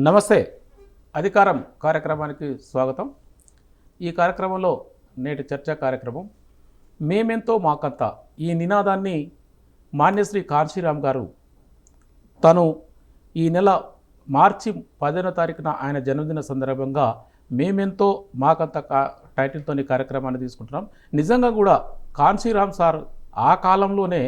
నమస్తే. అధికారం కార్యక్రమానికి స్వాగతం. ఈ కార్యక్రమంలో నేటి చర్చా కార్యక్రమం మేమెంతో మాకంతా ఈ నినాదాన్ని మాన్యశ్రీ కాంశీరామ్ గారు తను ఈ నెల మార్చి 10వ తారీఖున ఆయన జన్మదిన సందర్భంగా మేమెంతో మాకంత టైటిల్తోని కార్యక్రమాన్ని తీసుకుంటున్నాం. నిజంగా కూడా కాంశీరామ్ సార్ ఆ కాలంలోనే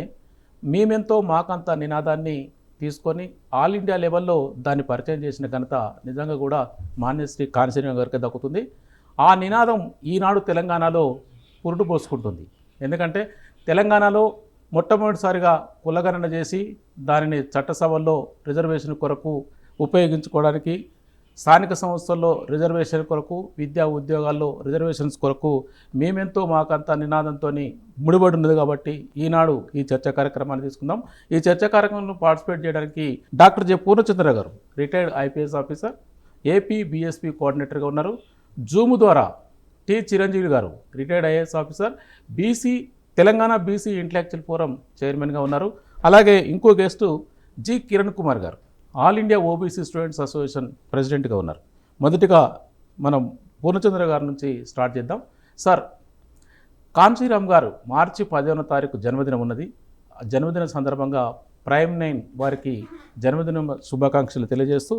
మేమెంతో మాకంత నినాదాన్ని తీసుకొని ఆల్ ఇండియా లెవెల్లో దాన్ని పరిచయం చేసిన ఘనత నిజంగా కూడా మాన్యశ్రీ కాంశీరామ్ గారికి దక్కుతుంది. ఆ నినాదం ఈనాడు తెలంగాణలో పురుడు పోసుకుంటుంది. ఎందుకంటే తెలంగాణలో మొట్టమొదటిసారిగా కులగణన చేసి దానిని చట్టసభల్లో రిజర్వేషన్ కొరకు ఉపయోగించుకోవడానికి, స్థానిక సంస్థల్లో రిజర్వేషన్ కొరకు, విద్యా ఉద్యోగాల్లో రిజర్వేషన్స్ కొరకు మేమెంతో మాకంత నినాదంతో ముడిపడి ఉన్నది. కాబట్టి ఈనాడు ఈ చర్చా కార్యక్రమాన్ని తీసుకుందాం. ఈ చర్చా కార్యక్రమంలో పార్టిసిపేట్ చేయడానికి doctor J Purnachandra garu retired IPS officer, AP BSP కోఆర్డినేటర్గా ఉన్నారు. జూమ్ ద్వారా T Chiranjeevi garu retired IAS officer, Telangana BC intellectual forum చైర్మన్గా ఉన్నారు. అలాగే ఇంకో guest G Kiran Kumar garu all India OBC students association ప్రెసిడెంట్గా ఉన్నారు. మొదటిగా మనం పూర్ణచంద్ర గారి నుంచి స్టార్ట్ చేద్దాం. సార్, కాంశీరామ్ గారు మార్చి 10వ తారీఖు జన్మదినం ఉన్నది. జన్మదిన సందర్భంగా ప్రైమ్ 9 వారికి జన్మదిన శుభాకాంక్షలు తెలియజేస్తూ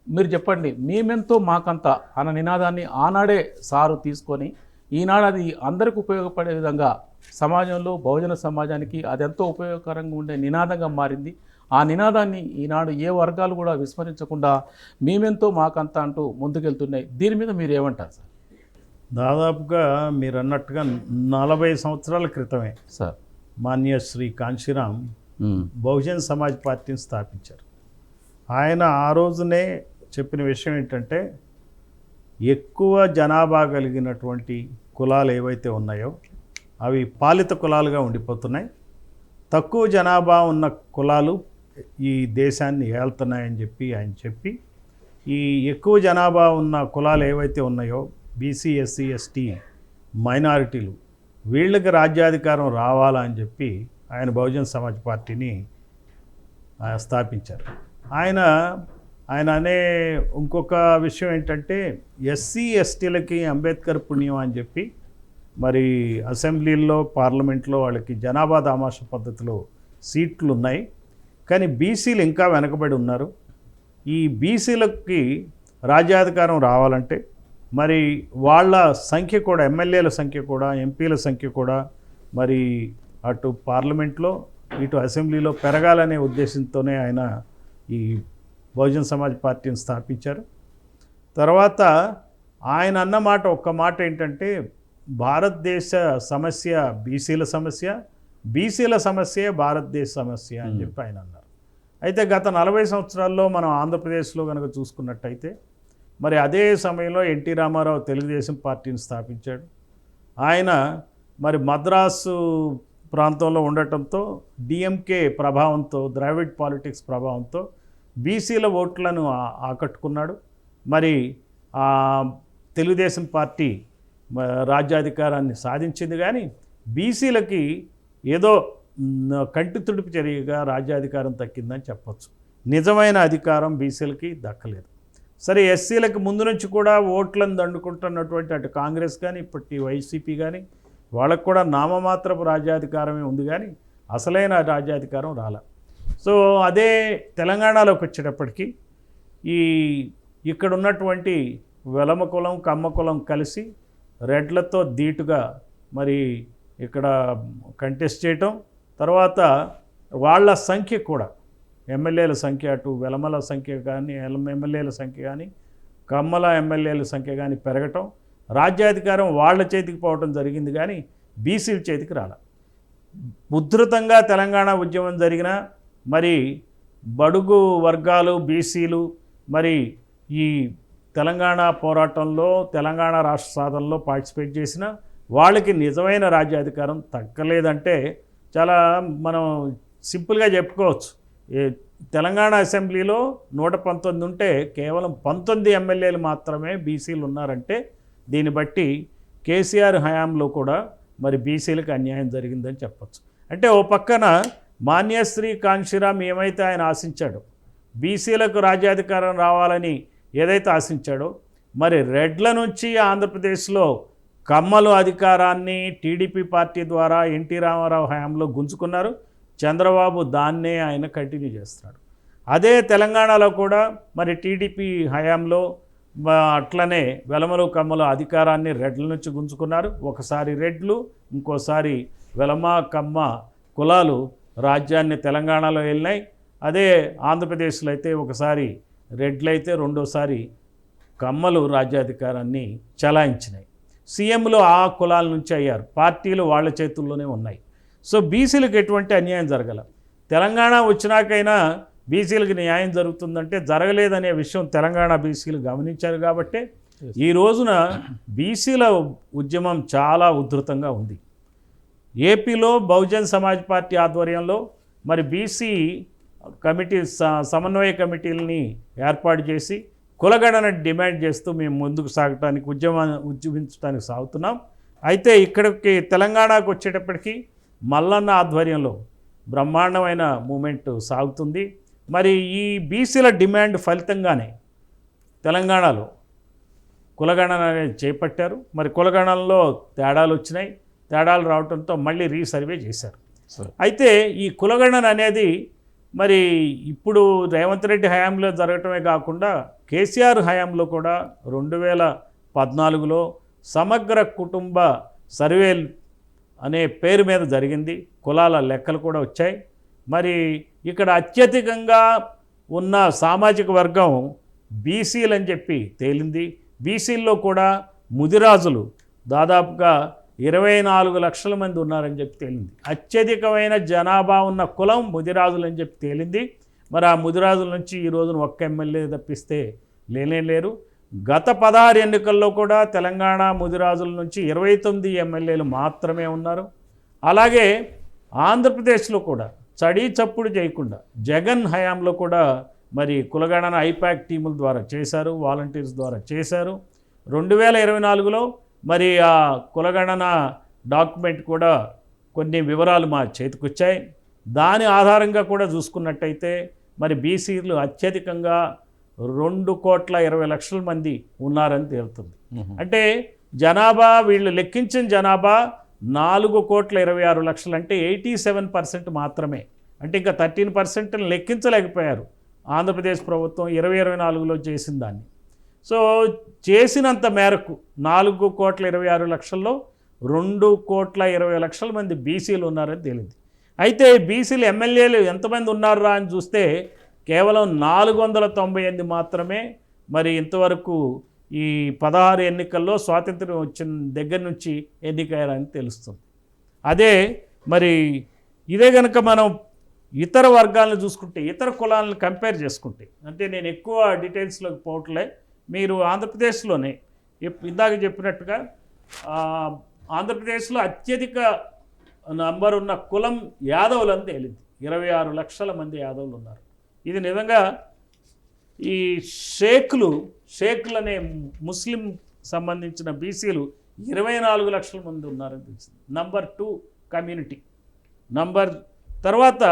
మీరు చెప్పండి, మేమెంతో మాకంత అన్న నినాదాన్ని ఆనాడే సారు తీసుకొని ఈనాడు అది అందరికి ఉపయోగపడే విధంగా సమాజంలో బహుజన సమాజానికి అదెంతో ఉపయోగకరంగా ఉండే నినాదంగా మారింది. ఆ నినాదాన్ని ఈనాడు ఏ వర్గాలు కూడా విస్మరించకుండా మేమెంతో మాకంత అంటూ ముందుకెళ్తున్నాయి. దీని మీద మీరు ఏమంటారు సార్? దాదాపుగా మీరు అన్నట్టుగా 40 సంవత్సరాల క్రితమే సార్ మాన్యశ్రీ కాంశీరామ్ బహుజన్ సమాజ్ పార్టీని స్థాపించారు. ఆయన ఆ రోజునే చెప్పిన విషయం ఏంటంటే, ఎక్కువ జనాభా కలిగినటువంటి కులాలు ఏవైతే ఉన్నాయో అవి పాలిత కులాలుగా ఉండిపోతున్నాయి, తక్కువ జనాభా ఉన్న కులాలు ఈ దేశాన్ని ఏళ్తున్నాయని చెప్పి ఆయన చెప్పి, ఈ ఎక్కువ జనాభా ఉన్న కులాలు ఏవైతే ఉన్నాయో బీసీ, ఎస్సీ, ఎస్టీ, మైనారిటీలు, వీళ్ళకి రాజ్యాధికారం రావాలని చెప్పి ఆయన బహుజన్ సమాజ్ పార్టీని స్థాపించారు. ఆయన అనే ఇంకొక విషయం ఏంటంటే, ఎస్సీ ఎస్టీలకి అంబేద్కర్ పుణ్యం అని చెప్పి మరి అసెంబ్లీల్లో, పార్లమెంట్లో వాళ్ళకి జనాభా దామాష పద్ధతిలో సీట్లు ఉన్నాయి, కానీ బీసీలు ఇంకా వెనకబడి ఉన్నారు. ఈ బీసీలకి రాజ్యాధికారం రావాలంటే మరి వాళ్ళ సంఖ్య కూడా, ఎమ్మెల్యేల సంఖ్య కూడా, ఎంపీల సంఖ్య కూడా మరి అటు పార్లమెంట్లో ఇటు అసెంబ్లీలో పెరగాలనే ఉద్దేశంతోనే ఆయన ఈ బహుజన్ సమాజ్ పార్టీని స్థాపించారు. తర్వాత ఆయన అన్న మాట, ఒక్క మాట ఏంటంటే, భారతదేశ సమస్య బీసీల సమస్య, బీసీల సమస్యే భారతదేశ సమస్య అని చెప్పి ఆయన అన్నారు. అయితే గత 40 సంవత్సరాల్లో మనం ఆంధ్రప్రదేశ్లో కనుక చూసుకున్నట్టయితే మరి అదే సమయంలో ఎన్టీ రామారావు తెలుగుదేశం పార్టీని స్థాపించాడు. ఆయన మరి మద్రాసు ప్రాంతంలో ఉండటంతో డిఎంకే ప్రభావంతో, ద్రావిడ్ పాలిటిక్స్ ప్రభావంతో బీసీల ఓట్లను ఆకట్టుకున్నాడు. మరి తెలుగుదేశం పార్టీ రాజ్యాధికారాన్ని సాధించింది, కానీ బీసీలకి ఏదో కంటి తుడుపు చర్యగా రాజ్యాధికారం దక్కిందని చెప్పచ్చు. నిజమైన అధికారం బీసీలకి దక్కలేదు. సరే, ఎస్సీలకు ముందు నుంచి కూడా ఓట్లను దండుకుంటున్నటువంటి అటు కాంగ్రెస్ కానీ ఇప్పటి వైసీపీ కానీ వాళ్ళకు కూడా నామమాత్రపు రాజ్యాధికారమే ఉంది, కానీ అసలైన రాజ్యాధికారం రాల. సో అదే తెలంగాణలోకి వచ్చేటప్పటికి ఇక్కడ ఉన్నటువంటి వెలమ కులం, కమ్మ కులం కలిసి రెడ్లతో ధీటుగా మరి ఇక్కడ కంటెస్ట్ చేయటం, తర్వాత వాళ్ళ సంఖ్య కూడా, ఎమ్మెల్యేల సంఖ్య అటు వెలమల సంఖ్య కానీ, ఎమ్మెల్యేల సంఖ్య కానీ, కమ్మల ఎమ్మెల్యేల సంఖ్య కానీ పెరగటం, రాజ్యాధికారం వాళ్ళ చేతికి పోవటం జరిగింది, కానీ బీసీల చేతికి రాల. ఉధృతంగా తెలంగాణ ఉద్యమం జరిగిన మరి బడుగు వర్గాలు బీసీలు మరి ఈ తెలంగాణ పోరాటంలో, తెలంగాణ రాష్ట్ర సాధనలో పార్టిసిపేట్ చేసిన వాళ్ళకి నిజమైన రాజ్యాధికారం తగ్గలేదంటే చాలా మనం సింపుల్గా చెప్పుకోవచ్చు. తెలంగాణ అసెంబ్లీలో 119 ఉంటే కేవలం 19 ఎమ్మెల్యేలు మాత్రమే బీసీలు ఉన్నారంటే దీన్ని బట్టి కేసీఆర్ హయాంలో కూడా మరి బీసీలకు అన్యాయం జరిగిందని చెప్పచ్చు. అంటే ఓ పక్కన మాన్యశ్రీ కాంశీరామ్ ఏమైతే ఆయన ఆశించాడో, బీసీలకు రాజ్యాధికారం రావాలని ఏదైతే ఆశించాడో, మరి రెడ్ల నుంచి ఆంధ్రప్రదేశ్లో కమ్మలు అధికారాన్ని టీడీపీ పార్టీ ద్వారా ఎన్టీ రామారావు హయాంలో గుంజుకున్నారు. చంద్రబాబు దాన్నే ఆయన కంటిన్యూ చేస్తున్నాడు. అదే తెలంగాణలో కూడా మరి టీడీపీ హయాంలో అట్లనే వెలమలు కమ్మలు అధికారాన్ని రెడ్ల నుంచి గుంజుకున్నారు. ఒకసారి రెడ్లు, ఇంకోసారి వెలమ కమ్మ కులాలు రాజ్యాన్ని తెలంగాణలో వెళ్ళినాయి. అదే ఆంధ్రప్రదేశ్లో అయితే ఒకసారి రెడ్లయితే రెండోసారి కమ్మలు రాజ్యాధికారాన్ని చలాయించినాయి. సీఎంలు ఆ కులాల నుంచి అయ్యారు. పార్టీలు వాళ్ళ చేతుల్లోనే ఉన్నాయి. సో బీసీలకు ఎటువంటి అన్యాయం జరగల. తెలంగాణ వచ్చినాకైనా బీసీలకు న్యాయం జరుగుతుందంటే జరగలేదనే విషయం తెలంగాణ బీసీలు గమనించారు. కాబట్టి ఈ రోజున బీసీల ఉద్యమం చాలా ఉధృతంగా ఉంది. ఏపీలో బహుజన్ సమాజ్ పార్టీ ఆధ్వర్యంలో మరి బీసీ కమిటీ సమన్వయ కమిటీలని ఏర్పాటు చేసి కులగణన డిమాండ్ చేస్తూ మేము ముందుకు సాగటానికి ఉద్యమించడానికి సాగుతున్నాం. అయితే ఇక్కడికి తెలంగాణకు వచ్చేటప్పటికి మల్లన్న ఆధ్వర్యంలో బ్రహ్మాండమైన మూమెంట్ సాగుతుంది. మరి ఈ బీసీల డిమాండ్ ఫలితంగానే తెలంగాణలో కులగణన అనేది చేపట్టారు. మరి కులగణనలో తేడాలు వచ్చినాయి. తేడాలు రావడంతో మళ్ళీ రీసర్వే చేశారు. అయితే ఈ కులగణన అనేది మరి ఇప్పుడు రేవంత్ రెడ్డి హయాంలో జరగటమే కాకుండా కేసీఆర్ హయాంలో కూడా 2014లో సమగ్ర కుటుంబ సర్వే అనే పేరు మీద జరిగింది. కులాల లెక్కలు కూడా వచ్చాయి. మరి ఇక్కడ అత్యధికంగా ఉన్న సామాజిక వర్గం బీసీలు అని చెప్పి తేలింది. బీసీల్లో కూడా ముదిరాజులు దాదాపుగా 24 లక్షల మంది ఉన్నారని చెప్పి తేలింది. అత్యధికమైన జనాభా ఉన్న కులం ముదిరాజులు అని చెప్పి తేలింది. మరి ఆ ముదిరాజుల నుంచి ఈ రోజున ఒక్క ఎమ్మెల్యే తప్పిస్తే లేరు. గత 16 ఎన్నికల్లో కూడా తెలంగాణ ముదిరాజుల నుంచి 29 ఎమ్మెల్యేలు మాత్రమే ఉన్నారు. అలాగే ఆంధ్రప్రదేశ్లో కూడా చడీ చప్పుడు చేయకుండా జగన్ హయాంలో కూడా మరి కులగణన ఐపాక్ టీముల ద్వారా చేశారు, వాలంటీర్స్ ద్వారా చేశారు. 2024లో మరి ఆ కులగణన డాక్యుమెంట్ కూడా కొన్ని వివరాలు మా చేతికొచ్చాయి. దాని ఆధారంగా కూడా చూసుకున్నట్టయితే మరి బీసీలు అత్యధికంగా 2,20,00,000 మంది ఉన్నారని తేలుతుంది. అంటే జనాభా వీళ్ళు లెక్కించిన జనాభా 4,26,00,000 అంటే 87% మాత్రమే. అంటే ఇంకా 13% లెక్కించలేకపోయారు ఆంధ్రప్రదేశ్ ప్రభుత్వం 2024లో చేసిన దాన్ని. సో చేసినంత మేరకు 4,26,00,000లో 2,20,00,000 మంది బీసీలు ఉన్నారని తేలింది. అయితే బీసీలు ఎమ్మెల్యేలు ఎంతమంది ఉన్నారా అని చూస్తే కేవలం 498 మాత్రమే మరి ఇంతవరకు ఈ 16 ఎన్నికల్లో స్వాతంత్ర్యం వచ్చిన దగ్గర నుంచి ఎన్నికయ్యారని తెలుస్తుంది. అదే మరి ఇదే కనుక మనం ఇతర వర్గాలను చూసుకుంటే, ఇతర కులాలను కంపేర్ చేసుకుంటే, అంటే నేను ఎక్కువ డీటెయిల్స్లోకి పోవట్లే, మీరు ఆంధ్రప్రదేశ్లోనే ఇందాక చెప్పినట్టుగా ఆంధ్రప్రదేశ్లో అత్యధిక నంబర్ ఉన్న కులం యాదవులు అని తేలింది. 26 లక్షల మంది యాదవులు ఉన్నారు. ఇది నిజంగా ఈ షేకులు అనే ముస్లిం సంబంధించిన బీసీలు 24 లక్షల మంది ఉన్నారని తెలిసింది. Number 2 community. తర్వాత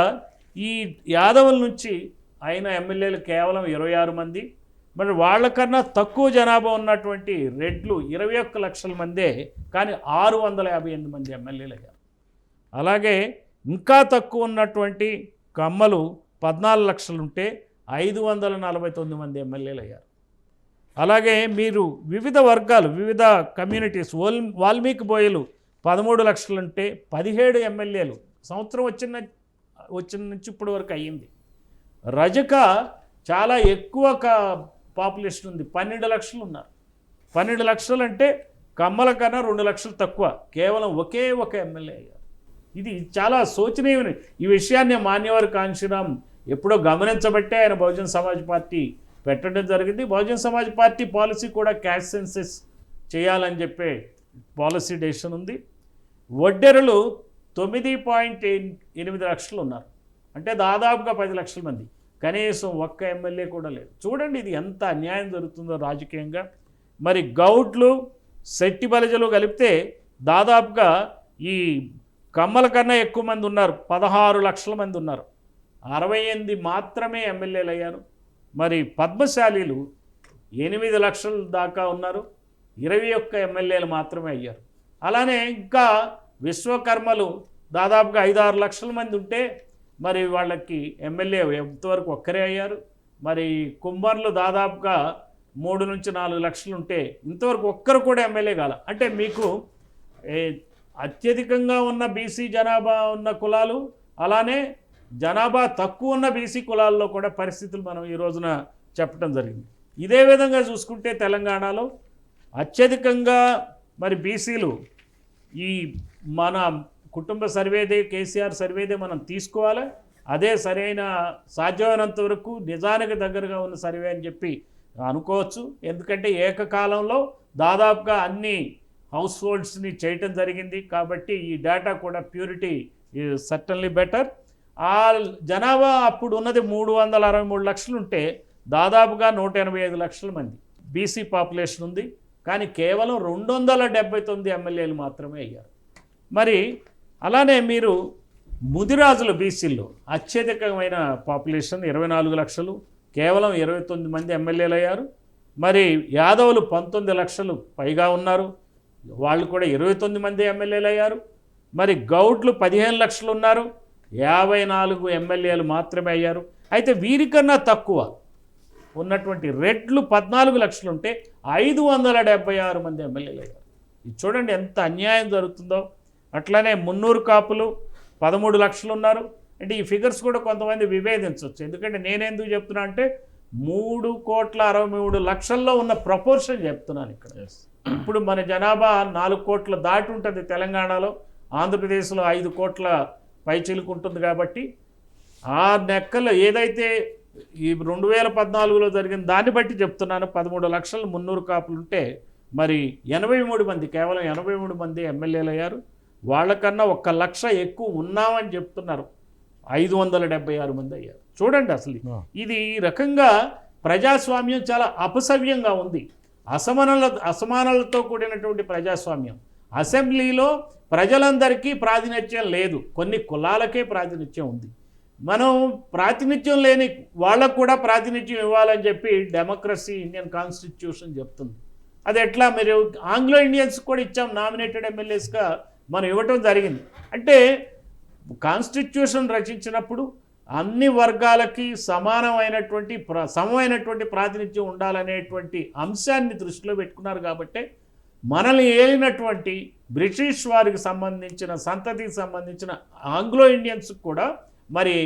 ఈ యాదవుల నుంచి అయిన ఎమ్మెల్యేలు కేవలం 26 మంది. మరి వాళ్ళకన్నా తక్కువ జనాభా ఉన్నటువంటి రెడ్లు 21 లక్షల మందే, కానీ 658 మంది ఎమ్మెల్యేలు అయ్యారు. అలాగే ఇంకా తక్కువ ఉన్నటువంటి కమ్మలు 14 లక్షలు ఉంటే 549 మంది ఎమ్మెల్యేలు అయ్యారు. అలాగే మీరు వివిధ వర్గాలు, వివిధ కమ్యూనిటీస్, వాల్మీకి బోయలు 13 లక్షలు ఉంటే 17 ఎమ్మెల్యేలు సంవత్సరం వచ్చిన నుంచి ఇప్పటి వరకు అయ్యింది. రజక చాలా ఎక్కువ పాపులేషన్ ఉంది, 12 లక్షలు ఉన్నారు. 12 లక్షలు అంటే కమ్మల కన్నా 2 లక్షలు తక్కువ, కేవలం ఒకే ఒక ఎమ్మెల్యే అయ్యారు. ఇది చాలా శోచనీయమైన ఈ విషయాన్ని మాన్యవర్ కాంశీరామ్ ఎప్పుడో గమనించబట్టే ఆయన బహుజన్ సమాజ్ పార్టీ పెట్టడం జరిగింది. బహుజన్ సమాజ్ పార్టీ పాలసీ కూడా క్యాస్ట్ సెన్సెస్ చేయాలని చెప్పే పాలసీ డెసిషన్ ఉంది. వడ్డెరలు 9.8 లక్షలు ఉన్నారు, అంటే దాదాపుగా 10 లక్షల మంది. కనీసం ఒక్క ఎమ్మెల్యే కూడా లేదు. చూడండి ఇది ఎంత అన్యాయం జరుగుతుందో రాజకీయంగా. మరి గౌడ్లు, శెట్టి బలిజలు కలిపితే దాదాపుగా ఈ కమ్మల కన్నా ఎక్కువ మంది ఉన్నారు, 16 లక్షల మంది ఉన్నారు. 68 మాత్రమే ఎమ్మెల్యేలు అయ్యారు. మరి పద్మశాలీలు 8 లక్షల దాకా ఉన్నారు, 21 ఎమ్మెల్యేలు మాత్రమే అయ్యారు. అలానే ఇంకా విశ్వకర్మలు దాదాపుగా 5-6 లక్షల మంది ఉంటే మరి వాళ్ళకి ఎమ్మెల్యే ఎంతవరకు ఒక్కరే అయ్యారు. మరి కుమ్మర్లు దాదాపుగా 3-4 లక్షలు ఉంటే ఇంతవరకు ఒక్కరు కూడా ఎమ్మెల్యే కాల. అంటే మీకు అత్యధికంగా ఉన్న బీసీ జనాభా ఉన్న కులాలు, అలానే జనాభా తక్కువ ఉన్న బీసీ కులాల్లో కూడా పరిస్థితులు మనం ఈ రోజున చెప్పడం జరిగింది. ఇదే విధంగా చూసుకుంటే తెలంగాణలో అత్యధికంగా మరి బీసీలు ఈ మన కుటుంబ సర్వేదే, కేసీఆర్ సర్వేదే మనం తీసుకోవాలి. అదే సరైన సాధ్యమైనంత వరకు నిజానికి దగ్గరగా ఉన్న సర్వే అని చెప్పి అనుకోవచ్చు. ఎందుకంటే ఏకకాలంలో దాదాపుగా అన్ని హౌస్ హోల్డ్స్ని చేయటం జరిగింది కాబట్టి ఈ డేటా కూడా ప్యూరిటీ ఈజ్ సర్టన్లీ బెటర్. ఆ జనాభా అప్పుడు ఉన్నది 363 లక్షలు ఉంటే దాదాపుగా 185 లక్షల మంది బీసీ పాపులేషన్ ఉంది. కానీ కేవలం 279 ఎమ్మెల్యేలు మాత్రమే అయ్యారు. మరి అలానే మీరు ముదిరాజులు బీసీల్లో అత్యధికమైన పాపులేషన్ 24 లక్షలు, కేవలం 29 మంది ఎమ్మెల్యేలు అయ్యారు. మరి యాదవులు 19 లక్షలు పైగా ఉన్నారు, వాళ్ళు కూడా 29 మంది ఎమ్మెల్యేలు అయ్యారు. మరి గౌడ్లు 15 లక్షలు ఉన్నారు, 54 ఎమ్మెల్యేలు మాత్రమే అయ్యారు. అయితే వీరికన్నా తక్కువ ఉన్నటువంటి రెడ్లు 14 లక్షలు ఉంటే 576 మంది ఎమ్మెల్యేలు అయ్యారు. ఇది చూడండి ఎంత అన్యాయం జరుగుతుందో. అట్లనే మున్నూరు కాపులు 13 లక్షలు ఉన్నారు. అంటే ఈ ఫిగర్స్ కూడా కొంతమంది విభేదించవచ్చు. ఎందుకంటే నేనెందుకు చెప్తున్నా అంటే 3,63,00,000 ఉన్న ప్రపోర్షన్ చెప్తున్నాను ఇక్కడ. ఇప్పుడు మన జనాభా 4 కోట్ల దాటి ఉంటుంది తెలంగాణలో, ఆంధ్రప్రదేశ్లో 5 కోట్ల పైచిలుకు ఉంటుంది. కాబట్టి ఆ లెక్కలు ఏదైతే ఈ 2014లో జరిగిన దాన్ని బట్టి చెప్తున్నాను. 13 లక్షలు మున్నూరు కాపులు ఉంటే మరి 83 మంది, కేవలం 83 మంది ఎమ్మెల్యేలు అయ్యారు. వాళ్ళకన్నా 1 లక్ష ఎక్కువ ఉన్నామని చెప్తున్నారు, 576 మంది అయ్యారు. చూడండి అసలు ఇది ఈ రకంగా ప్రజాస్వామ్యం చాలా అపసవ్యంగా ఉంది. అసమానాలతో కూడినటువంటి ప్రజాస్వామ్యం. అసెంబ్లీలో ప్రజలందరికీ ప్రాతినిధ్యం లేదు, కొన్ని కులాలకే ప్రాతినిధ్యం ఉంది. మనం ప్రాతినిధ్యం లేని వాళ్ళకు కూడా ప్రాతినిధ్యం ఇవ్వాలని చెప్పి డెమోక్రసీ, ఇండియన్ కాన్స్టిట్యూషన్ చెప్తుంది. అది ఎట్లా? మీరు ఆంగ్లో ఇండియన్స్ కూడా ఇచ్చాం, నామినేటెడ్ ఎమ్మెల్యేస్గా మనం ఇవ్వటం జరిగింది. అంటే కాన్స్టిట్యూషన్ రచించినప్పుడు అన్ని వర్గాలకి సమమైనటువంటి ప్రాతినిధ్యం ఉండాలనేటువంటి అంశాన్ని దృష్టిలో పెట్టుకున్నారు. కాబట్టి మనల్ని ఏలినటువంటి బ్రిటిష్ వారికి సంబంధించిన సంతతికి సంబంధించిన ఆంగ్లో ఇండియన్స్ కూడా మరి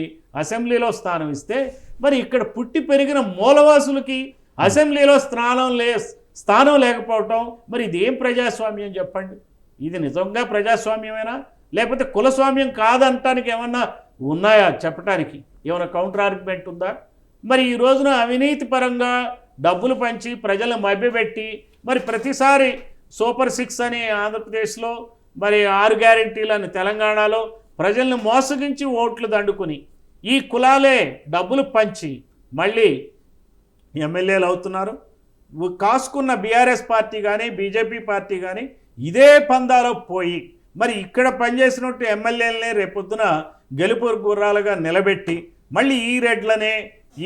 అసెంబ్లీలో స్థానం ఇస్తే, మరి ఇక్కడ పుట్టి పెరిగిన మూలవాసులకి అసెంబ్లీలో స్థానం లేకపోవటం, మరి ఇది ఏం ప్రజాస్వామ్యం చెప్పండి? ఇది నిజంగా ప్రజాస్వామ్యమేనా? లేకపోతే కులస్వామ్యం కాదంటానికి ఏమన్నా ఉన్నాయా? చెప్పడానికి ఏమైనా కౌంటర్ ఆర్గ్యుమెంట్ ఉందా? మరి ఈ రోజున అవినీతి పరంగా డబ్బులు పంచి ప్రజలను మభ్యపెట్టి మరి ప్రతిసారి సూపర్ 6 అని ఆంధ్రప్రదేశ్లో, మరి 6 గ్యారెంటీలని తెలంగాణలో ప్రజలను మోసగించి ఓట్లు దండుకుని ఈ కులాలే డబ్బులు పంచి మళ్ళీ ఎమ్మెల్యేలు అవుతున్నారు. కాసుకున్న బీఆర్ఎస్ పార్టీ కానీ బీజేపీ పార్టీ కానీ ఇదే పందాలో పోయి మరి ఇక్కడ పనిచేసినట్టు ఎమ్మెల్యేలనే రేపొద్దున గెలుపు గుర్రాలుగా నిలబెట్టి మళ్ళీ ఈ రెడ్లనే,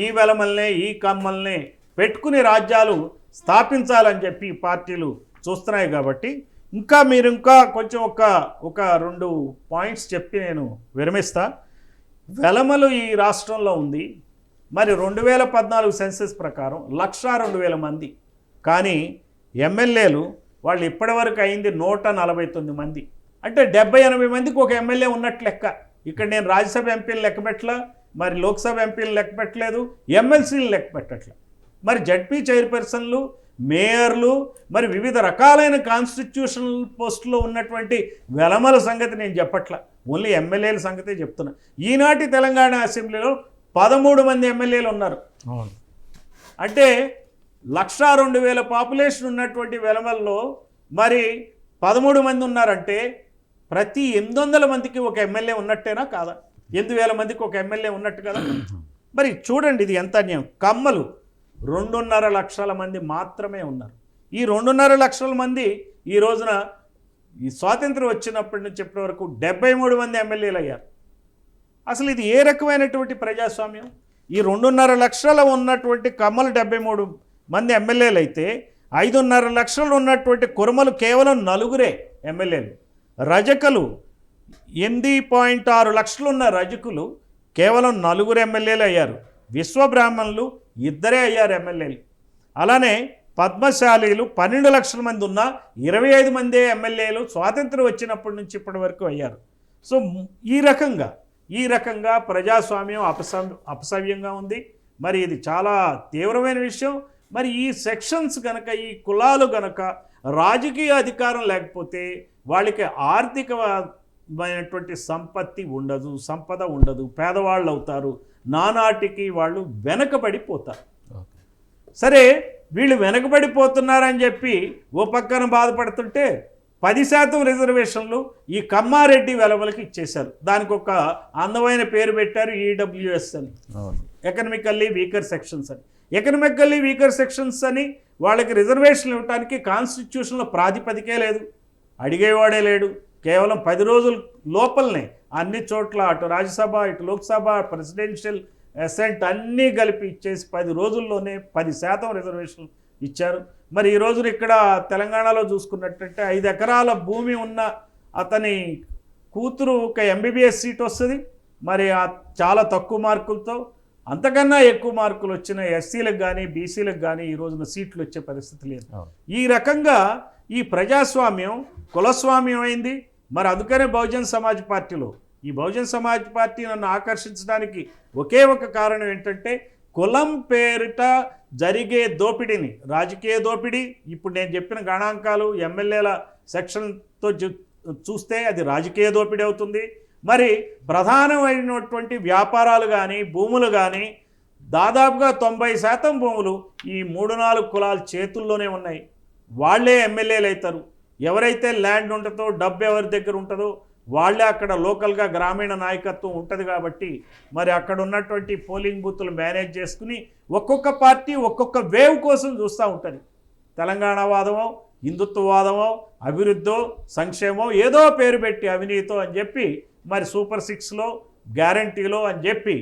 ఈ వెలమల్నే, ఈ కమ్మల్నే పెట్టుకుని రాజ్యాలు స్థాపించాలని చెప్పి పార్టీలు చూస్తున్నాయి. కాబట్టి మీరు ఇంకా కొంచెం ఒక 2 పాయింట్స్ చెప్పి నేను విరమిస్తా. వెలమలు ఈ రాష్ట్రంలో ఉంది. మరి 2014 సెన్సస్ ప్రకారం 102,000 మంది. కానీ ఎమ్మెల్యేలు వాళ్ళు ఇప్పటివరకు అయింది 149 మంది. అంటే 70-80 మందికి ఒక ఎమ్మెల్యే ఉన్నట్లు లెక్క. ఇక్కడ నేను రాజ్యసభ ఎంపీలు లెక్క పెట్టలా, మరి లోక్సభ ఎంపీలు లెక్క పెట్టలేదు, ఎమ్మెల్సీలు లెక్క పెట్టట్లా. మరి జడ్పీ చైర్పర్సన్లు, మేయర్లు, మరి వివిధ రకాలైన కాన్స్టిట్యూషనల్ పోస్టులో ఉన్నటువంటి వెలమల సంగతి నేను చెప్పట్లా, ఓన్లీ ఎమ్మెల్యేల సంగతే చెప్తున్నా. ఈనాటి తెలంగాణ అసెంబ్లీలో 13 మంది ఎమ్మెల్యేలు ఉన్నారు. అంటే 102,000 పాపులేషన్ ఉన్నటువంటి వెలమల్లో మరి 13 మంది ఉన్నారంటే ప్రతి 800 మందికి ఒక ఎమ్మెల్యే ఉన్నట్టేనా కాదా? 8,000 మందికి ఒక ఎమ్మెల్యే ఉన్నట్టు కదా. మరి చూడండి ఇది ఎంత అన్యాయం. కమ్మలు 2.5 లక్షల మంది మాత్రమే ఉన్నారు. ఈ 2.5 లక్షల మంది ఈ రోజున ఈ స్వాతంత్రం వచ్చినప్పటి నుంచి ఇప్పటి వరకు 73 మంది ఎమ్మెల్యేలు అయ్యారు. అసలు ఇది ఏ రకమైనటువంటి ప్రజాస్వామ్యం? ఈ 2.5 లక్షల ఉన్నటువంటి కమ్మలు 73 మంది ఎమ్మెల్యేలు అయితే 5.5 లక్షలు ఉన్నటువంటి కురుమలు కేవలం 4 ఎమ్మెల్యేలు. రజకులు 8.6 లక్షలు ఉన్న రజకులు కేవలం 4 ఎమ్మెల్యేలు అయ్యారు. విశ్వబ్రాహ్మణులు 2 అయ్యారు ఎమ్మెల్యేలు. అలానే పద్మశాలీలు 12 లక్షల మంది ఉన్న 25 మందే ఎమ్మెల్యేలు స్వాతంత్రం వచ్చినప్పటి నుంచి ఇప్పటి వరకు అయ్యారు. సో ఈ రకంగా ప్రజాస్వామ్యం అపసవ్యంగా ఉంది. మరి ఇది చాలా తీవ్రమైన విషయం. మరి ఈ సెక్షన్స్ కనుక, ఈ కులాలు కనుక రాజకీయ అధికారం లేకపోతే వాళ్ళకి ఆర్థికమైనటువంటి సంపద ఉండదు, పేదవాళ్ళు అవుతారు, నానాటికి వాళ్ళు వెనకబడిపోతారు. సరే, వీళ్ళు వెనకబడిపోతున్నారని చెప్పి ఓ పక్కన బాధపడుతుంటే 10% రిజర్వేషన్లు ఈ కమ్మారెడ్డి వెలవలకి ఇచ్చేశారు. దానికి ఒక అందమైన పేరు పెట్టారు, ఈడబ్ల్యూఎస్ అని, ఎకనామికల్లీ వీకర్ సెక్షన్స్ అని. ఎకనామికల్లీ వీకర్ సెక్షన్స్ అని వాళ్ళకి రిజర్వేషన్లు ఇవ్వడానికి కాన్స్టిట్యూషన్లో ప్రాతిపదికే లేదు, అడిగేవాడే లేడు. కేవలం 10 రోజుల లోపలనే అన్ని చోట్ల అటు రాజ్యసభ, ఇటు లోక్సభ, ప్రెసిడెన్షియల్ అసెంట్ అన్నీ కలిపి ఇచ్చేసి 10 రోజుల్లోనే 10% రిజర్వేషన్లు ఇచ్చారు. మరి ఈ రోజున ఇక్కడ తెలంగాణలో చూసుకున్నట్టయితే 5 ఎకరాల భూమి ఉన్న అతని కూతురు ఒక ఎంబీబీఎస్ సీట్ వస్తుంది. మరి చాలా తక్కువ మార్కులతో, అంతకన్నా ఎక్కువ మార్కులు వచ్చిన ఎస్సీలకు కానీ బీసీలకు కానీ ఈ రోజున సీట్లు వచ్చే పరిస్థితి లేదు. ఈ రకంగా ఈ ప్రజాస్వామ్యం కులస్వామ్యం అయింది. మరి అందుకనే బహుజన్ సమాజ్ పార్టీలో ఈ బహుజన్ సమాజ్ పార్టీ నన్ను ఆకర్షించడానికి ఒకే ఒక కారణం ఏంటంటే, కులం పేరిట జరిగే దోపిడీని, రాజకీయ దోపిడీ, ఇప్పుడు నేను చెప్పిన గణాంకాలు ఎమ్మెల్యేల సెక్షన్తో చూస్తే అది రాజకీయ దోపిడీ అవుతుంది. మరి ప్రధానమైనటువంటి వ్యాపారాలు కానీ భూములు కానీ దాదాపుగా 90% భూములు ఈ 3-4 కులాల చేతుల్లోనే ఉన్నాయి. వాళ్ళే ఎమ్మెల్యేలు అవుతారు. ఎవరైతే ల్యాండ్ ఉంటుందో, డబ్బు ఎవరి దగ్గర ఉంటుందో వాళ్ళే అక్కడ లోకల్గా గ్రామీణ నాయకత్వం ఉంటుంది. కాబట్టి మరి అక్కడ ఉన్నటువంటి పోలింగ్ బూత్లు మేనేజ్ చేసుకుని ఒక్కొక్క పార్టీ ఒక్కొక్క వేవ్ కోసం చూస్తూ ఉంటుంది. తెలంగాణ వాదమో, హిందుత్వవాదమో, అభివృద్ధో, సంక్షేమో, ఏదో పేరు పెట్టి అవినీతో అని చెప్పి, మరి సూపర్ 6లో గ్యారంటీలో అని చెప్పి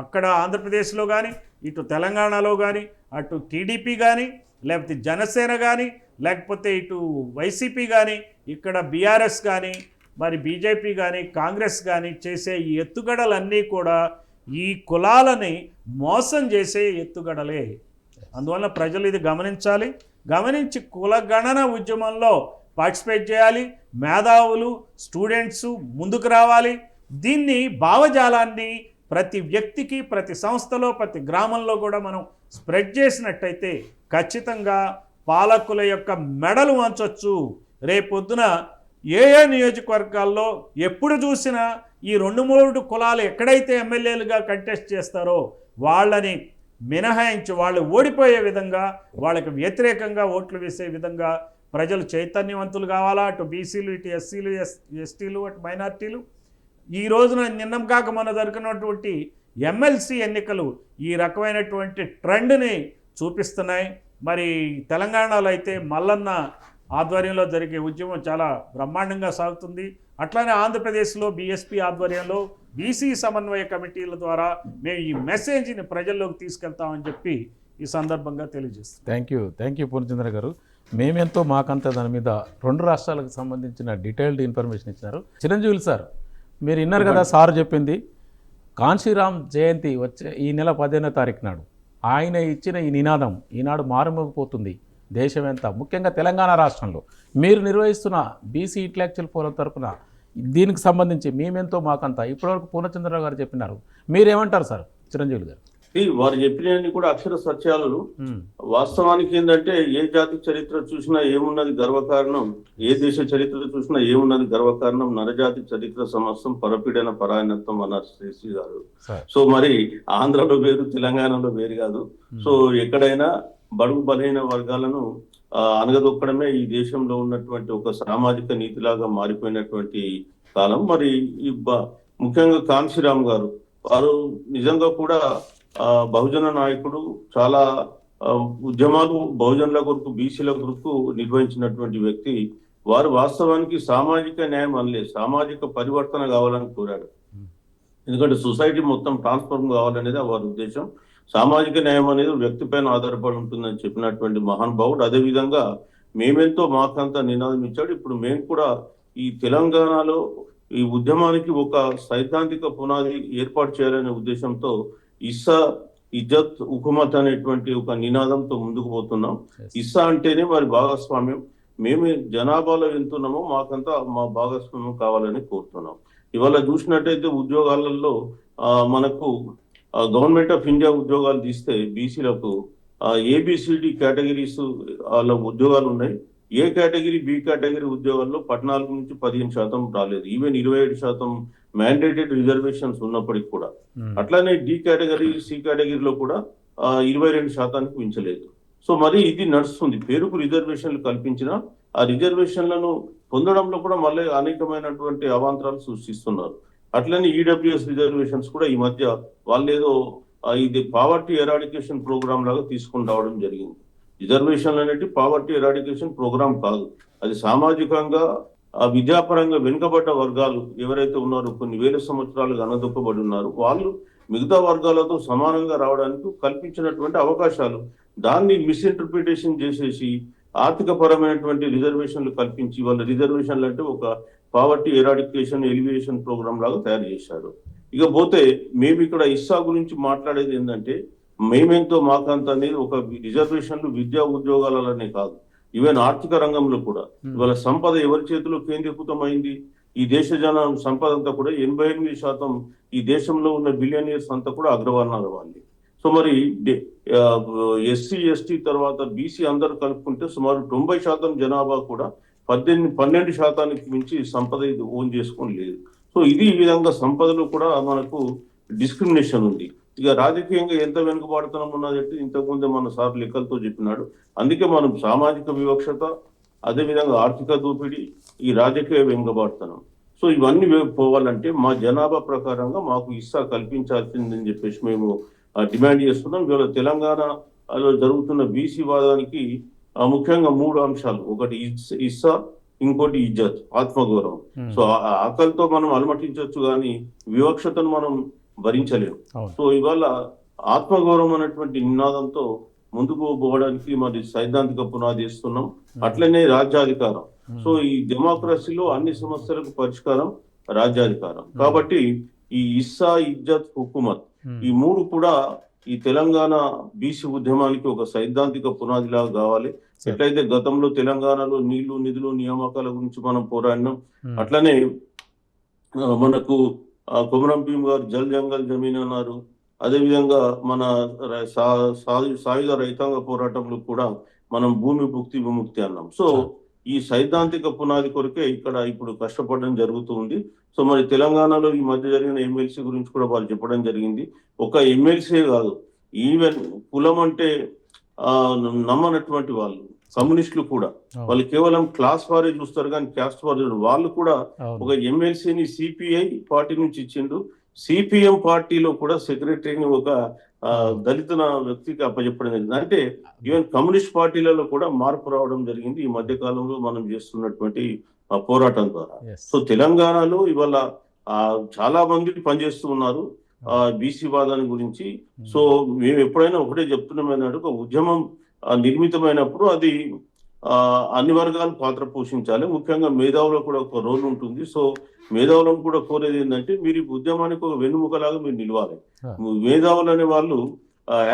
అక్కడ ఆంధ్రప్రదేశ్లో కానీ, ఇటు తెలంగాణలో కానీ, అటు టీడీపీ కానీ, లేకపోతే జనసేన కానీ, లేకపోతే ఇటు వైసీపీ కానీ, ఇక్కడ బీఆర్ఎస్ కానీ, మరి బీజేపీ కానీ, కాంగ్రెస్ కానీ చేసే ఈ ఎత్తుగడలన్నీ కూడా ఈ కులాలని మోసం చేసే ఎత్తుగడలే. అందువల్ల ప్రజలు ఇది గమనించాలి. గమనించి కులగణన ఉద్యమంలో పార్టిసిపేట్ చేయాలి. మేధావులు, స్టూడెంట్స్ ముందుకు రావాలి. దీన్ని భావజాలాన్ని ప్రతి వ్యక్తికి, ప్రతి సంస్థలో, ప్రతి గ్రామంలో కూడా మనం స్ప్రెడ్ చేసినట్టయితే ఖచ్చితంగా పాలకుల యొక్క మెడలు వంచొచ్చు. రేపొద్దున ఏ నియోజకవర్గాల్లో ఎప్పుడు చూసినా ఈ 2-3 కులాలు ఎక్కడైతే ఎమ్మెల్యేలుగా కంటెస్ట్ చేస్తారో వాళ్ళని మినహాయించి, వాళ్ళు ఓడిపోయే విధంగా, వాళ్ళకి వ్యతిరేకంగా ఓట్లు వేసే విధంగా ప్రజలు చైతన్యవంతులు కావాలా. అటు బీసీలు, ఇటు ఎస్సీలు, ఎస్టీలు, అటు మైనార్టీలు. ఈ రోజున నిన్న కాక మన జరిగినటువంటి ఎమ్మెల్సీ ఎన్నికలు ఈ రకమైనటువంటి ట్రెండ్ని చూపిస్తున్నాయి. మరి తెలంగాణలో అయితే మల్లన్న ఆధ్వర్యంలో జరిగే ఉద్యమం చాలా బ్రహ్మాండంగా సాగుతుంది. అట్లానే ఆంధ్రప్రదేశ్లో బీఎస్పీ ఆధ్వర్యంలో బీసీ సమన్వయ కమిటీల ద్వారా మేము ఈ మెసేజ్ని ప్రజల్లోకి తీసుకెళ్తామని చెప్పి ఈ సందర్భంగా తెలియజేస్తాం. థ్యాంక్ యూ పూర్ణచంద్ర గారు. మేమెంతో మాకంతా దాని మీద 2 రాష్ట్రాలకు సంబంధించిన డీటెయిల్డ్ ఇన్ఫర్మేషన్ ఇచ్చినారు. చిరంజీవులు సార్, మీరు విన్నారు కదా సార్ చెప్పింది. కాన్షీరామ్ జయంతి వచ్చే ఈ నెల 15వ తారీఖు నాడు ఆయన ఇచ్చిన ఈ నినాదం ఈనాడు మారుమోగిపోతుంది దేశమంతా, ముఖ్యంగా తెలంగాణ రాష్ట్రంలో. మీరు నిర్వహిస్తున్న బీసీ ఇంటలెక్చువల్ ఫోరం తరఫున దీనికి సంబంధించి మేమెంతో మాకంతా ఇప్పటివరకు పూర్ణచంద్రరావు గారు చెప్పినారు. మీరేమంటారు సార్ చిరంజీవులు గారు? వారు చెప్పినవన్నీ కూడా అక్షర సత్యాలు. వాస్తవానికి ఏంటంటే, ఏ జాతి చరిత్ర చూసినా ఏమున్నది గర్వకారణం, ఏ దేశ చరిత్ర చూసినా ఏమున్నది గర్వకారణం, నరజాతి చరిత్ర సమస్తం పరపీడన పరాయణత్వం అన్నారు శ్రీశ్రీ గారు. సో మరి ఆంధ్రలో వేరు, తెలంగాణలో వేరు కాదు. సో ఎక్కడైనా బడుగు బలహీన వర్గాలను అనగదొక్కడమే ఈ దేశంలో ఉన్నటువంటి ఒక సామాజిక నీతిలాగా మారిపోయినటువంటి కాలం. మరి ఈ ముఖ్యంగా కాన్షీరామ్ గారు, వారు నిజంగా కూడా బహుజన నాయకుడు. చాలా ఉద్యమాలు బహుజనుల కొరకు, బీసీల కొరకు నిర్వహించినటువంటి వ్యక్తి. వారు వాస్తవానికి సామాజిక న్యాయం అనలేదు, సామాజిక పరివర్తన కావాలని కోరాడు. ఎందుకంటే సొసైటీ మొత్తం ట్రాన్స్ఫార్మ్ కావాలనేది వారి ఉద్దేశం. సామాజిక న్యాయం అనేది వ్యక్తిపైన ఆధారపడి ఉంటుందని చెప్పినటువంటి మహానుభావుడు. అదేవిధంగా మేమెంతో మాకంత నినాదం ఇచ్చాడు. ఇప్పుడు మేము కూడా ఈ తెలంగాణలో ఈ ఉద్యమానికి ఒక సైద్ధాంతిక పునాది ఏర్పాటు చేయాలనే ఉద్దేశంతో ఇస్సా ఇజ్జత్ హుకుమత్ అనేటువంటి ఒక నినాదంతో ముందుకు పోతున్నాం. ఇస్సా అంటేనే మరి భాగస్వామ్యం. మేము జనాభాలో ఎంతున్నామో మాకంతా మా భాగస్వామ్యం కావాలని కోరుతున్నాం. ఇవాళ చూసినట్టయితే ఉద్యోగాలలో మనకు గవర్నమెంట్ ఆఫ్ ఇండియా ఉద్యోగాలు తీస్తే బీసీలకు ఏబిసిడి కేటగిరీస్ వాళ్ళ ఉద్యోగాలు ఉన్నాయి. ఏ కేటగిరీ బి కేటగిరీ ఉద్యోగాల్లో 14 నుంచి 15% రాలేదు. ఈవెన్ 27% మ్యాండేటెడ్ రిజర్వేషన్స్ ఉన్నప్పటికీ కూడా. అట్లానే డి కేటగిరీ సి కేటగిరీలో కూడా 22% మించలేదు. సో మరి ఇది నడుస్తుంది. పేరుకు రిజర్వేషన్లు కల్పించిన ఆ రిజర్వేషన్లను పొందడంలో కూడా మళ్ళీ అనేకమైనటువంటి అవాంతరాలు సృష్టిస్తున్నారు. అట్లనే ఈడబ్ల్యూఎస్ రిజర్వేషన్స్ కూడా ఈ మధ్య వాళ్ళేదో ఇది పావర్టీ ఎరాడికేషన్ ప్రోగ్రామ్ లాగా తీసుకుని రావడం జరిగింది. రిజర్వేషన్లు అనేవి పావర్టీ ఎరాడికేషన్ ప్రోగ్రామ్ కాదు. అది సామాజికంగా విద్యాపరంగా వెనుకబడ్డ వర్గాలు ఎవరైతే ఉన్నారో కొన్ని వేల సంవత్సరాలుగా అనదొక్కబడి ఉన్నారు, వాళ్ళు మిగతా వర్గాలతో సమానంగా రావడానికి కల్పించినటువంటి అవకాశాలు. దాన్ని మిస్ఇంటర్ప్రిటేషన్ చేసేసి ఆర్థిక పరమైనటువంటి రిజర్వేషన్లు కల్పించి వాళ్ళ రిజర్వేషన్లు అంటే ఒక పావర్టీ ఎరాడికేషన్ ఎలివేషన్ ప్రోగ్రామ్ లాగా తయారు చేశారు. ఇకపోతే మేము ఇక్కడ ఇస్సా గురించి మాట్లాడేది ఏంటంటే మేమెంతో మాకంత అనేది ఒక రిజర్వేషన్లు విద్యా ఉద్యోగాలనే కాదు, ఈవెన్ ఆర్థిక రంగంలో కూడా ఇవాళ సంపద ఎవరి చేతిలో కేంద్రీకృతమైంది? ఈ దేశ జన సంపద అంతా కూడా 88% ఈ దేశంలో ఉన్న బిలియనియర్స్ అంతా కూడా అగ్రవర్ణాల వాళ్ళే. సో మరి ఎస్సీ ఎస్టీ తర్వాత బీసీ అందరూ కలుపుకుంటే సుమారు 90% జనాభా కూడా 12% మించి సంపద ఇది ఓన్ చేసుకొని లేదు. సో ఇది ఈ విధంగా సంపదలో కూడా మనకు డిస్క్రిమినేషన్ ఉంది. ఇక రాజకీయంగా ఎంత వెనుకబాటుతనం ఉన్నదంటే ఇంతకుముందే మన సార్ లెక్కలతో చెప్పినాడు. అందుకే మనం సామాజిక వివక్షత, అదేవిధంగా ఆర్థిక దోపిడీ, ఈ రాజకీయ వెనుకబాటుతనం, సో ఇవన్నీ పోవాలంటే మా జనాభా ప్రకారంగా మాకు ఇస్సా కల్పించాల్సిందని చెప్పేసి మేము డిమాండ్ చేస్తున్నాం. ఇవాళ తెలంగాణలో జరుగుతున్న బీసీ వాదానికి ముఖ్యంగా 3 అంశాలు. ఒకటి ఇస్సా, ఇంకోటి ఇజ్జత్, ఆత్మగౌరవం. సో ఆకలితో మనం అలమటించవచ్చు కానీ వివక్షతను మనం భరించలేము. సో ఇవాళ ఆత్మగౌరవం అనేటువంటి నినాదంతో ముందుకు పోవడానికి మరి సైద్ధాంతిక పునాది ఇస్తున్నాం. అట్లనే రాజ్యాధికారం. సో ఈ డెమోక్రసీలో అన్ని సమస్యలకు పరిష్కారం రాజ్యాధికారం. కాబట్టి ఈ ఇస్సా, ఇజ్జత్, హుకుమత్ ఈ 3 కూడా ఈ తెలంగాణ బీసీ ఉద్యమానికి ఒక సైద్ధాంతిక పునాదిలాగా కావాలి. ఎట్లయితే గతంలో తెలంగాణలో నీళ్లు, నిధులు, నియామకాల గురించి మనం పోరాడినాం, అట్లనే మనకు కొమరం భీం గారు జల్ జంగల్ జమీన్ అన్నారు. అదేవిధంగా మన సాయుధ రైతాంగ పోరాటంలో కూడా మనం భూమి భుక్తి విముక్తి అన్నాం. సో ఈ సైద్ధాంతిక పునాది కొరకే ఇక్కడ ఇప్పుడు కష్టపడడం జరుగుతుంది. సో మరి తెలంగాణలో ఈ మధ్య జరిగిన ఎమ్మెల్సీ గురించి కూడా వాళ్ళు చెప్పడం జరిగింది. ఒక ఎమ్మెల్సీ కాదు, ఈవెన్ కులం అంటే నమ్మనటువంటి వాళ్ళు కమ్యూనిస్టులు కూడా వాళ్ళు కేవలం క్లాస్ వారే చూస్తారు కానీ క్యాస్ట్ వారు వాళ్ళు కూడా ఒక ఎమ్మెల్సీని సిపిఐ పార్టీ నుంచి ఇచ్చిండు. సిపిఎం పార్టీలో కూడా సెక్రటరీని ఒక దళిత వ్యక్తికి అప్పచెప్పడం జరిగింది. అంటే ఈవెన్ కమ్యూనిస్ట్ పార్టీలలో కూడా మార్పు రావడం జరిగింది ఈ మధ్య కాలంలో మనం చేస్తున్నటువంటి పోరాటం ద్వారా. సో తెలంగాణలో ఇవాళ చాలా మంది పనిచేస్తూ ఉన్నారు బీసీ వాదాన్ని గురించి. సో మేము ఎప్పుడైనా ఒకటే చెప్తున్నాం ఏంటంటే ఒక ఉద్యమం నిర్మితమైనప్పుడు అది అన్ని వర్గాలు పాత్ర పోషించాలి. ముఖ్యంగా మేధావులో కూడా ఒక రోల్ ఉంటుంది. సో మేధావులను కూడా కోరేది ఏంటంటే మీరు ఈ ఉద్యమానికి ఒక వెన్నుముకలాగా మీరు నిలవాలి. మేధావులు అనే వాళ్ళు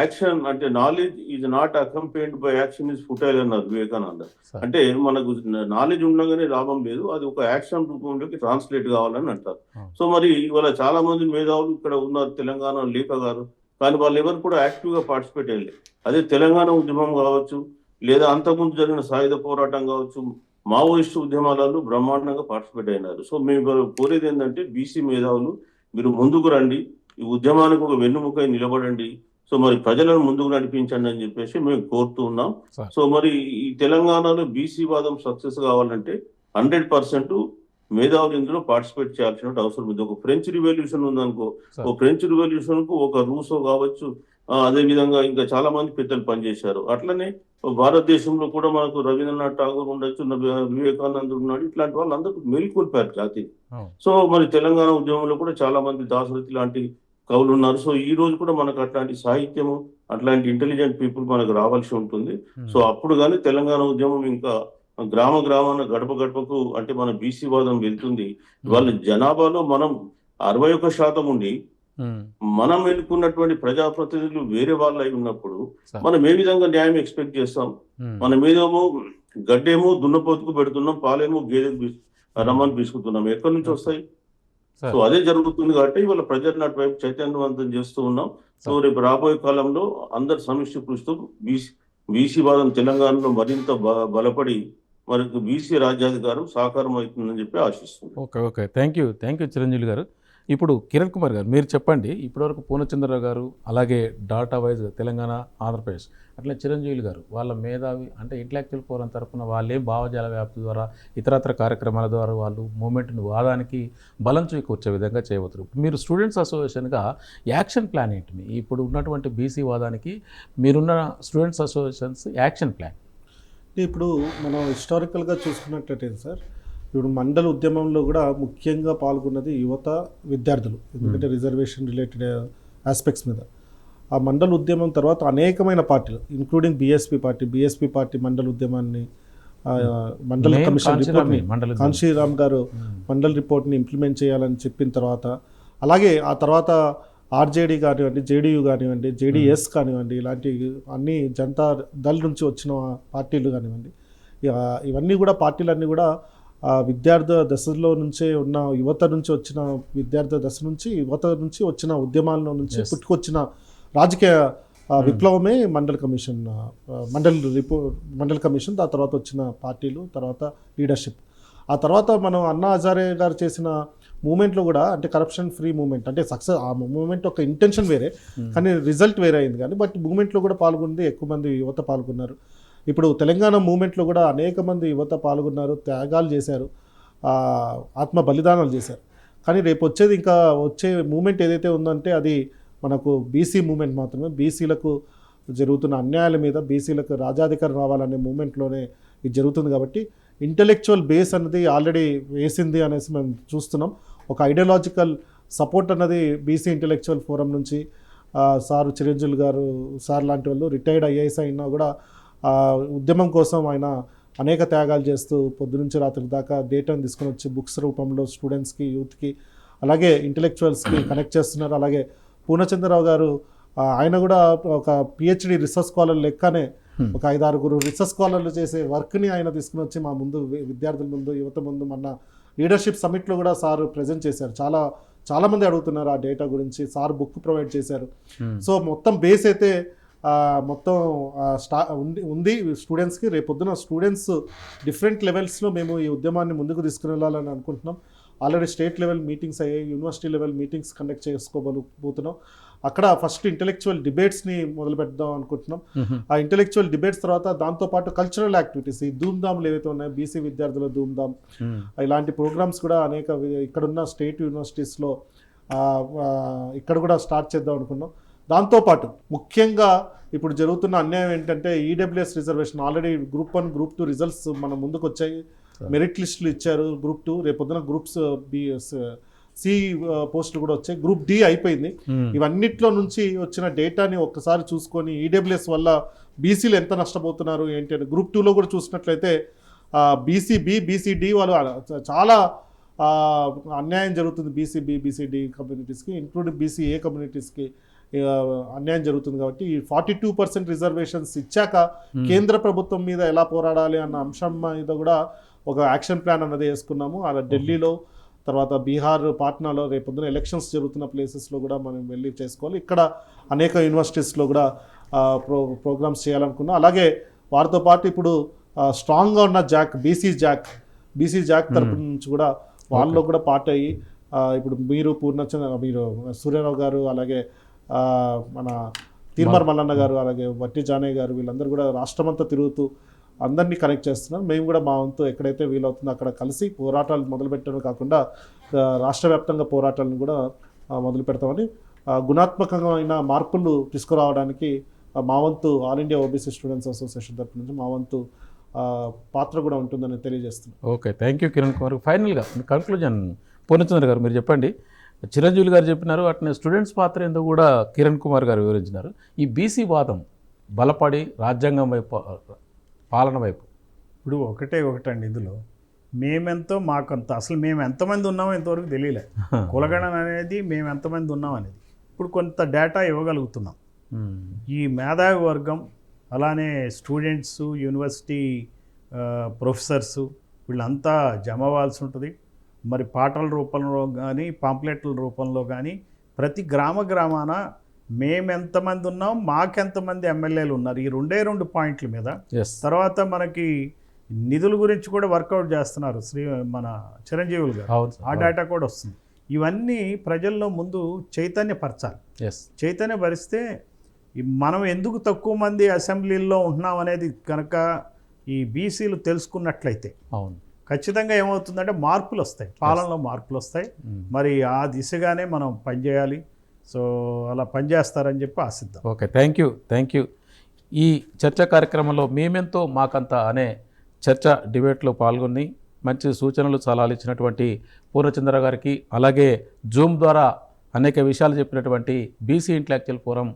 యాక్షన్ అంటే knowledge is not accompanied by action is futile అన్నారు వివేకానంద. అంటే మనకు నాలెడ్జ్ ఉండగానే లాభం లేదు, అది ఒక యాక్షన్ రూపంలోకి ట్రాన్స్లేట్ కావాలని అంటారు. సో మరి ఇవాళ చాలా మంది మేధావులు ఇక్కడ ఉన్నారు తెలంగాణ లేఖ గారు, కానీ వాళ్ళు ఎవరు కూడా యాక్టివ్ గా పార్టిసిపేట్ అయ్యలేదు. అదే తెలంగాణ ఉద్యమం కావచ్చు, లేదా అంతకుముందు జరిగిన సాయుధ పోరాటం కావచ్చు, మావోయిస్టు ఉద్యమాలలో బ్రహ్మాండంగా పార్టిసిపేట్ అయినారు. సో మేము కోరేది ఏంటంటే బీసీ మేధావులు మీరు ముందుకు రండి, ఈ ఉద్యమానికి ఒక వెన్నుముకై నిలబడండి. సో మరి ప్రజలను ముందుకు నడిపించండి అని చెప్పేసి మేము కోరుతూ ఉన్నాం. సో మరి ఈ తెలంగాణలో బీసీ వాదం సక్సెస్ కావాలంటే 100% మేధావులు ఇందులో పార్టిసిపేట్ చేయాల్సిన అవసరం ఉంది. ఒక ఫ్రెంచ్ రివల్యూషన్ ఉందనుకో, ఒక ఫ్రెంచ్ రివల్యూషన్ కు ఒక రూసో కావచ్చు, అదే విధంగా ఇంకా చాలా మంది పెద్దలు పనిచేశారు. అట్లనే భారతదేశంలో కూడా మనకు రవీంద్రనాథ్ ఠాగూర్ ఉండొచ్చు, వివేకానంద ఉన్నాడు, ఇట్లాంటి వాళ్ళందరూ మేల్కొల్పారు జాతిని. సో మరి తెలంగాణ ఉద్యమంలో కూడా చాలా మంది దాశరథి లాంటి కవులు ఉన్నారు. సో ఈ రోజు కూడా మనకు అట్లాంటి సాహిత్యము, అట్లాంటి ఇంటెలిజెంట్ పీపుల్ మనకు రావాల్సి ఉంటుంది. సో అప్పుడు కానీ తెలంగాణ ఉద్యమం ఇంకా గ్రామాన గడప గడపకు అంటే మన బీసీ వాదం వెళ్తుంది. వాళ్ళ జనాభాలో మనం 61% ఉండి మనం ఎన్నుకున్నటువంటి ప్రజాప్రతినిధులు వేరే వాళ్ళు అయి ఉన్నప్పుడు మనం ఏ విధంగా న్యాయం ఎక్స్పెక్ట్ చేస్తాం? మనం ఏదేమో గడ్డేమో దున్నపోతుకు పెడుతున్నాం, పాలేమో గేదెకు రమ్మని తీసుకుంటున్నాం. ఎక్కడి నుంచి వస్తాయి? సో అదే జరుగుతుంది కాబట్టి ఇవాళ ప్రజలను అటువైపు చైతన్యవంతం చేస్తూ ఉన్నాం. సో రేపు రాబోయే కాలంలో అందరి సమిష్టి కృషితో బీసీ వాదం తెలంగాణలో మరింత బలపడి మనకు బీసీ రాజ్యాధికారం సాకారం అవుతుందని చెప్పి ఆశిస్తున్నాం. ఓకే థ్యాంక్ యూ చిరంజీవి గారు. ఇప్పుడు కిరణ్ కుమార్ గారు మీరు చెప్పండి, ఇప్పటివరకు పూర్ణచంద్రరావు గారు అలాగే డాటా వైజ్ తెలంగాణ ఆంధ్రప్రదేశ్ అట్లా చిరంజీవి గారు వాళ్ళ మేధావి అంటే ఇంటలెక్చువల్ ఫోరం తరఫున వాళ్ళే భావజాల వ్యాప్తి ద్వారా ఇతరత్ర కార్యక్రమాల ద్వారా వాళ్ళు మూమెంట్ని వాదానికి బలం చేకూర్చే విధంగా చేయవచ్చు. మీరు స్టూడెంట్స్ అసోసియేషన్గా యాక్షన్ ప్లాన్ ఏంటి? ఇప్పుడు ఉన్నటువంటి బీసీ వాదానికి మీరున్న స్టూడెంట్స్ అసోసియేషన్స్ యాక్షన్ ప్లాన్? ఇప్పుడు మనం హిస్టారికల్గా చూసుకున్నట్లయితే సార్, ఇప్పుడు మండల ఉద్యమంలో కూడా ముఖ్యంగా పాల్గొన్నది యువత, విద్యార్థులు. ఎందుకంటే రిజర్వేషన్ రిలేటెడ్ ఆస్పెక్ట్స్ మీద ఆ మండల ఉద్యమం తర్వాత అనేకమైన పార్టీలు ఇంక్లూడింగ్ బీఎస్పీ పార్టీ మండల ఉద్యమాన్ని మండల కమిషన్ రిపోర్ట్ని కాంశీరామ్ గారు మండల్ రిపోర్ట్ని ఇంప్లిమెంట్ చేయాలని చెప్పిన తర్వాత, అలాగే ఆ తర్వాత ఆర్జేడీ కానివ్వండి, జేడీయూ కానివ్వండి, జేడీఎస్ కానివ్వండి, ఇలాంటి అన్ని జనతా దళ్ నుంచి వచ్చిన పార్టీలు కానివ్వండి, ఇవన్నీ కూడా పార్టీలన్నీ కూడా విద్యార్థి దశలో నుంచే ఉన్న యువత నుంచి వచ్చిన యువత నుంచి వచ్చిన ఉద్యమాల్లో నుంచి పుట్టుకొచ్చిన రాజకీయ విప్లవమే మండల్ కమిషన్. ఆ తర్వాత వచ్చిన పార్టీలు, తర్వాత లీడర్షిప్. ఆ తర్వాత మనం అన్నా హజారే గారు చేసిన మూమెంట్లో కూడా అంటే కరప్షన్ ఫ్రీ మూమెంట్ అంటే సక్సెస్, ఆ మూమెంట్ ఒక ఇంటెన్షన్ వేరే కానీ రిజల్ట్ వేరే అయింది. కానీ బట్ మూమెంట్లో కూడా పాల్గొంది ఎక్కువ మంది యువత పాల్గొన్నారు. ఇప్పుడు తెలంగాణ మూమెంట్లో కూడా అనేక మంది యువత పాల్గొన్నారు, త్యాగాలు చేశారు, ఆత్మ బలిదానాలు చేశారు. కానీ రేపు వచ్చే మూమెంట్ ఏదైతే ఉందంటే అది మనకు బీసీ మూమెంట్ మాత్రమే. బీసీలకు జరుగుతున్న అన్యాయాల మీద బీసీలకు రాజాధికారం రావాలనే మూమెంట్లోనే ఇది జరుగుతుంది. కాబట్టి ఇంటలెక్చువల్ బేస్ అన్నది ఆల్రెడీ వేసింది అనేసి మేము చూస్తున్నాం. ఒక ఐడియాలజికల్ సపోర్ట్ అన్నది బీసీ ఇంటలెక్చువల్ ఫోరం నుంచి సారు చిరంజీవి గారు సార్ లాంటి వాళ్ళు రిటైర్డ్ ఐఏఎస్ అయినా కూడా ఉద్యమం కోసం ఆయన అనేక త్యాగాలు చేస్తూ పొద్దునుంచి రాత్రి దాకా డేటాను తీసుకొని వచ్చి బుక్స్ రూపంలో స్టూడెంట్స్కి, యూత్కి, అలాగే ఇంటలెక్చువల్స్కి కనెక్ట్ చేస్తున్నారు. అలాగే పూర్ణచంద్రరావు గారు ఆయన కూడా ఒక పిహెచ్డి రీసెర్చ్ స్కాలర్ లెక్కనే ఒక 5-6 రీసెర్చ్ స్కాలర్లు చేసే వర్క్ని ఆయన తీసుకుని వచ్చి మా ముందు విద్యార్థుల ముందు, యువత ముందు మన లీడర్షిప్ సమిట్లో కూడా సార్ ప్రజెంట్ చేశారు. చాలా మంది అడుగుతున్నారు ఆ డేటా గురించి. సార్ బుక్ ప్రొవైడ్ చేశారు. సో మొత్తం బేస్ అయితే మొత్తం ఉంది స్టూడెంట్స్కి. రేపొద్దున స్టూడెంట్స్ డిఫరెంట్ లెవెల్స్లో మేము ఈ ఉద్యమాన్ని ముందుకు తీసుకుని వెళ్ళాలని అనుకుంటున్నాం. ఆల్రెడీ స్టేట్ లెవెల్ మీటింగ్స్ అయ్యాయి, యూనివర్సిటీ లెవెల్ మీటింగ్స్ కండక్ట్ చేసుకోబోతున్నాం. అక్కడ ఫస్ట్ ఇంటెలెక్చువల్ డిబేట్స్ని మొదలు పెడదాం అనుకుంటున్నాం. ఆ ఇంటెలెక్చువల్ డిబేట్స్ తర్వాత దాంతోపాటు కల్చరల్ యాక్టివిటీస్, ఈ ధూమ్ధామ్లు ఏవైతే ఉన్నాయో బీసీ విద్యార్థుల ధూమ్ధామ్, ఇలాంటి ప్రోగ్రామ్స్ కూడా అనేక ఇక్కడున్న స్టేట్ యూనివర్సిటీస్లో ఇక్కడ కూడా స్టార్ట్ చేద్దాం అనుకున్నాం. దాంతోపాటు ముఖ్యంగా ఇప్పుడు జరుగుతున్న అన్యాయం ఏంటంటే EWS reservation already group 1, group 2 results మన ముందుకు వచ్చాయి. మెరిట్ లిస్టులు ఇచ్చారు. గ్రూప్ 2 రేపొద్దున గ్రూప్స్ సి పోస్టులు కూడా వచ్చాయి. గ్రూప్ డి అయిపోయింది. ఇవన్నిట్లో నుంచి వచ్చిన డేటాని ఒక్కసారి చూసుకొని ఈడబ్ల్యూఎస్ వల్ల బీసీలు ఎంత నష్టపోతున్నారు ఏంటి అని గ్రూప్ 2లో కూడా చూసినట్లయితే బీసీబీ, బీసీడి వాళ్ళు చాలా అన్యాయం జరుగుతుంది. బీసీబీ, బీసీడి కమ్యూనిటీస్కి, ఇంక్లూడింగ్ బీసీఏ కమ్యూనిటీస్కి అన్యాయం జరుగుతుంది. కాబట్టి ఈ 42% రిజర్వేషన్స్ ఇచ్చాక కేంద్ర ప్రభుత్వం మీద ఎలా పోరాడాలి అన్న అంశం మీద కూడా ఒక యాక్షన్ ప్లాన్ అన్నది వేసుకున్నాము. అలా ఢిల్లీలో, తర్వాత బీహార్ పాట్నాలో రేపొద్దున ఎలక్షన్స్ జరుగుతున్న ప్లేసెస్లో కూడా మనం వెళ్ళి చేసుకోవాలి. ఇక్కడ అనేక యూనివర్సిటీస్లో కూడా ప్రోగ్రామ్స్ చేయాలనుకున్నాం. అలాగే వారితో పాటు ఇప్పుడు స్ట్రాంగ్గా ఉన్న బీసీ జాక్ తరపు నుంచి కూడా వాళ్ళలో కూడా పార్ట్ అయ్యి ఇప్పుడు మీరు సూర్యారావు గారు, అలాగే మన తీర్మార్ మల్లన్న గారు, అలాగే వట్టి జానయ్య గారు, వీళ్ళందరూ కూడా రాష్ట్రమంతా తిరుగుతూ అందరినీ కనెక్ట్ చేస్తున్నారు. మేము కూడా మా వంతు ఎక్కడైతే వీలవుతుందో అక్కడ కలిసి పోరాటాలు మొదలుపెట్టడమే కాకుండా రాష్ట్ర వ్యాప్తంగా పోరాటాలను కూడా మొదలు పెడతామని, గుణాత్మకమైన మార్పులు తీసుకురావడానికి మా వంతు all India OBC students association తరపు నుంచి మా వంతు పాత్ర కూడా ఉంటుందని తెలియజేస్తున్నాం. Okay, thank you Kiran Kumar. ఫైనల్గా కన్క్లూజన్ పూర్ణచంద్ర గారు మీరు చెప్పండి. చిరంజీవి గారు చెప్పినారు, అట్నే స్టూడెంట్స్ పాత్ర ఏందో కూడా కిరణ్ కుమార్ గారు వివరించినారు. ఈ బీసీ వాదం బలపడి రాజ్యాంగం వైపు, పాలన వైపు ఇప్పుడు ఒకటండి ఇందులో మేమెంతో మాకంత, అసలు మేము ఎంతమంది ఉన్నామో ఇంతవరకు తెలియలే. కులగణన అనేది మేము ఎంతమంది ఉన్నాం అనేది ఇప్పుడు కొంత డేటా ఇవ్వగలుగుతున్నాం. ఈ మేధావి వర్గం అలానే స్టూడెంట్స్, యూనివర్సిటీ ప్రొఫెసర్సు వీళ్ళంతా జమ అవ్వాల్సి ఉంటుంది. మరి పాటల రూపంలో కానీ పాంప్లెట్ల రూపంలో కానీ ప్రతి గ్రామాన మేమెంతమంది ఉన్నాం, మాకెంతమంది ఎమ్మెల్యేలు ఉన్నారు, ఈ రెండు పాయింట్ల మీద. తర్వాత మనకి నిధుల గురించి కూడా వర్కౌట్ చేస్తున్నారు మన చిరంజీవులు గారు, ఆ డేటా కూడా వస్తుంది. ఇవన్నీ ప్రజల్లో ముందు చైతన్యపరచాలి. చైతన్యపరిస్తే మనం ఎందుకు తక్కువ మంది అసెంబ్లీల్లో ఉంటున్నాం అనేది కనుక ఈ బీసీలు తెలుసుకున్నట్లయితే ఖచ్చితంగా ఏమవుతుందంటే మార్పులు వస్తాయి, పాలనలో మార్పులు వస్తాయి. మరి ఆ దిశగానే మనం పనిచేయాలి. సో అలా పనిచేస్తారని చెప్పి ఆశిద్దాం. Okay, thank you. ఈ చర్చా కార్యక్రమంలో మేమెంతో మాకంత అనే చర్చ డిబేట్లో పాల్గొని మంచి సూచనలు సలహాలు ఇచ్చినటువంటి పూర్ణచంద్ర గారికి, అలాగే జూమ్ ద్వారా అనేక విషయాలు చెప్పినటువంటి BC intellectual forum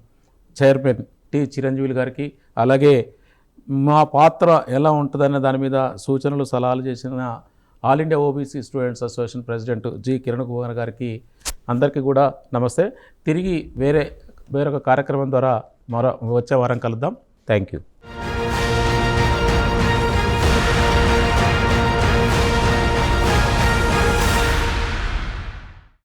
chairman T Chiranjeevi గారికి, అలాగే మా పాత్ర ఎలా ఉంటుందనే దాని మీద సూచనలు సలహాలు చేసిన all India OBC students association president G Kiran Kumar గారికి అందరికీ కూడా నమస్తే. తిరిగి వేరొక కార్యక్రమం ద్వారా వచ్చే వారం కలుద్దాం. Thank you.